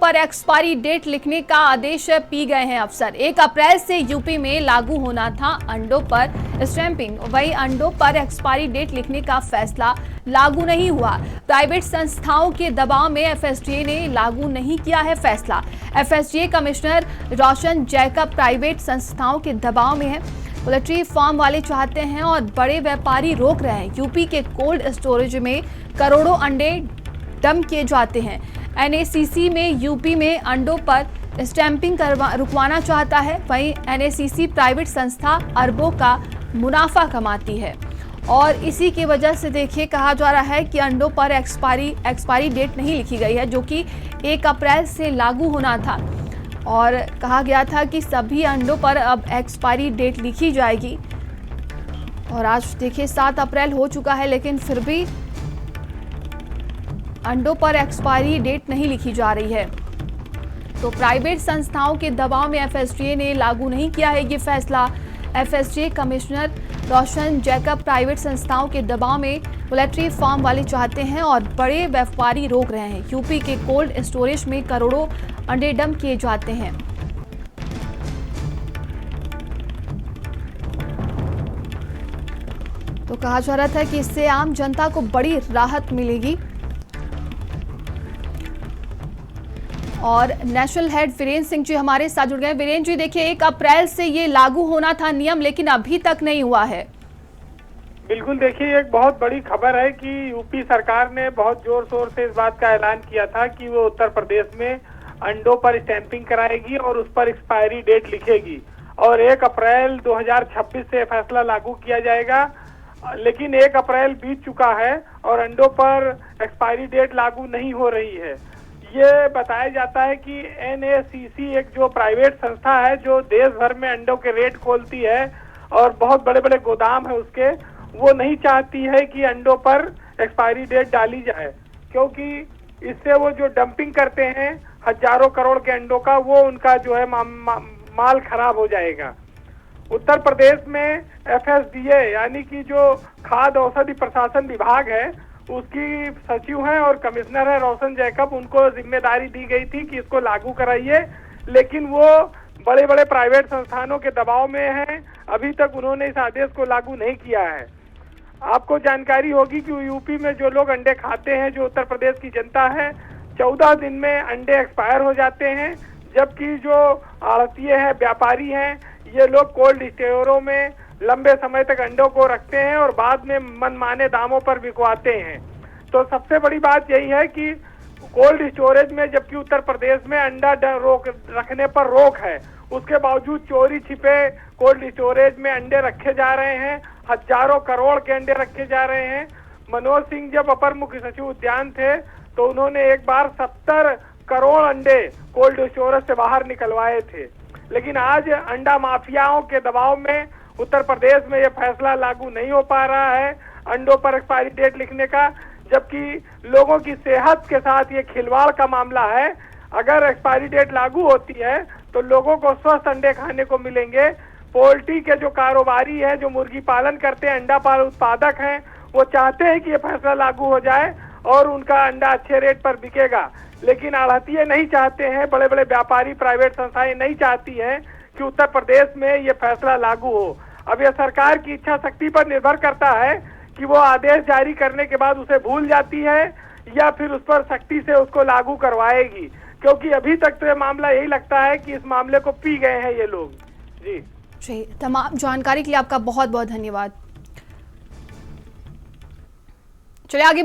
पर expiry date लिखने का आदेश पी गए हैं अफसर। 1 अप्रैल से यूपी में लागू होना था अंडों पर स्टैंपिंग, वही अंडों पर एक्सपायरी डेट लिखने का फैसला लागू नहीं हुआ। प्राइवेट संस्थाओं के दबाव में एफएसडीए ने लागू नहीं किया है फैसला। एफएसडीए कमिश्नर रोशन जैकब प्राइवेट संस्थाओं के दबाव में है। पोल्ट्री फार्म वाले चाहते हैं और बड़े व्यापारी रोक रहे हैं। यूपी के कोल्ड स्टोरेज में करोड़ों अंडे डंप किए जाते हैं। एनएसीसी में यूपी में अंडों पर स्टैंपिंग रुकवाना चाहता है। वहीं एनएसीसी प्राइवेट संस्था अरबों का मुनाफा कमाती है और इसी की वजह से देखिए कहा जा रहा है कि अंडों पर एक्सपायरी डेट नहीं लिखी गई है, जो कि 1 अप्रैल से लागू होना था और कहा गया था कि सभी अंडों पर अब एक्सपायरी डेट लिखी जाएगी। और आज देखिए 7 अप्रैल हो चुका है, लेकिन फिर भी अंडों पर एक्सपायरी डेट नहीं लिखी जा रही है। तो प्राइवेट संस्थाओं के दबाव में एफएसडीए ने लागू नहीं किया है ये फैसला। एफएसडीए कमिश्नर रोशन जैकब प्राइवेट संस्थाओं के दबाव में पोल्ट्री फार्म वाले चाहते हैं और बड़े व्यापारी रोक रहे हैं। यूपी के कोल्ड स्टोरेज में करोड़ों अंडे डंप किए जाते हैं। तो कहा जा रहा था कि इससे आम जनता को बड़ी राहत मिलेगी। और नेशनल हेड वीरेंद्र सिंह जी हमारे साथ जुड़ गए। वीरेंद्र जी, देखिए 1 अप्रैल से ये लागू होना था नियम, लेकिन अभी तक नहीं हुआ है। बिल्कुल, देखिए एक बहुत बड़ी खबर है कि यूपी सरकार ने बहुत जोर शोर से इस बात का ऐलान किया था कि वो उत्तर प्रदेश में अंडों पर स्टैंपिंग कराएगी और उस पर एक्सपायरी डेट लिखेगी और 1 अप्रैल 2026 से फैसला लागू किया जाएगा। लेकिन 1 अप्रैल बीत चुका है और अंडों पर एक्सपायरी डेट लागू नहीं हो रही है। ये बताया जाता है कि एनएसीसी एक जो प्राइवेट संस्था है जो देश भर में अंडों के रेट खोलती है और बहुत बड़े बड़े गोदाम है उसके, वो नहीं चाहती है कि अंडों पर एक्सपायरी डेट डाली जाए, क्योंकि इससे वो जो डंपिंग करते हैं हजारों करोड़ के अंडों का, वो उनका जो है माल खराब हो जाएगा। उत्तर प्रदेश में एफएसडीए यानी कि जो खाद्य औषधि प्रशासन विभाग है उसकी सचिव हैं और कमिश्नर है रोशन जैकब, उनको जिम्मेदारी दी गई थी कि इसको लागू कराइए, लेकिन वो बड़े बड़े प्राइवेट संस्थानों के दबाव में हैं। अभी तक उन्होंने इस आदेश को लागू नहीं किया है। आपको जानकारी होगी कि यूपी में जो लोग अंडे खाते हैं, जो उत्तर प्रदेश की जनता है, 14 दिन में अंडे एक्सपायर हो जाते हैं, जबकि जो आड़तिये हैं, व्यापारी हैं, ये लोग कोल्ड स्टोरों में लंबे समय तक अंडों को रखते हैं और बाद में मनमाने दामों पर बिकवाते हैं। तो सबसे बड़ी बात यही है कि कोल्ड स्टोरेज में, जबकि उत्तर प्रदेश में अंडा रखने पर रोक है, उसके बावजूद चोरी छिपे कोल्ड स्टोरेज में अंडे रखे जा रहे हैं। हजारों करोड़ के अंडे रखे जा रहे हैं। मनोज सिंह जब अपर मुख्य सचिव उद्यान थे तो उन्होंने एक बार 70 करोड़ अंडे कोल्ड स्टोरेज से बाहर निकलवाए थे। लेकिन आज अंडा माफियाओं के दबाव में उत्तर प्रदेश में यह फैसला लागू नहीं हो पा रहा है अंडों पर एक्सपायरी डेट लिखने का, जबकि लोगों की सेहत के साथ ये खिलवाड़ का मामला है। अगर एक्सपायरी डेट लागू होती है तो लोगों को स्वस्थ अंडे खाने को मिलेंगे। पोल्ट्री के जो कारोबारी हैं, जो मुर्गी पालन करते हैं, अंडा पालन उत्पादक हैं, वो चाहते हैं कि ये फैसला लागू हो जाए और उनका अंडा अच्छे रेट पर बिकेगा। लेकिन आढ़तिये नहीं चाहते हैं, बड़े बड़े व्यापारी, प्राइवेट संस्थाएं नहीं चाहती हैं कि उत्तर प्रदेश में ये फैसला लागू हो। अब यह सरकार की इच्छा शक्ति पर निर्भर करता है कि वो आदेश जारी करने के बाद उसे भूल जाती है या फिर उस पर सख्ती से उसको लागू करवाएगी, क्योंकि अभी तक तो ये मामला यही लगता है कि इस मामले को पी गए हैं ये लोग। जी, तमाम जानकारी के लिए आपका बहुत बहुत धन्यवाद। चलिए आगे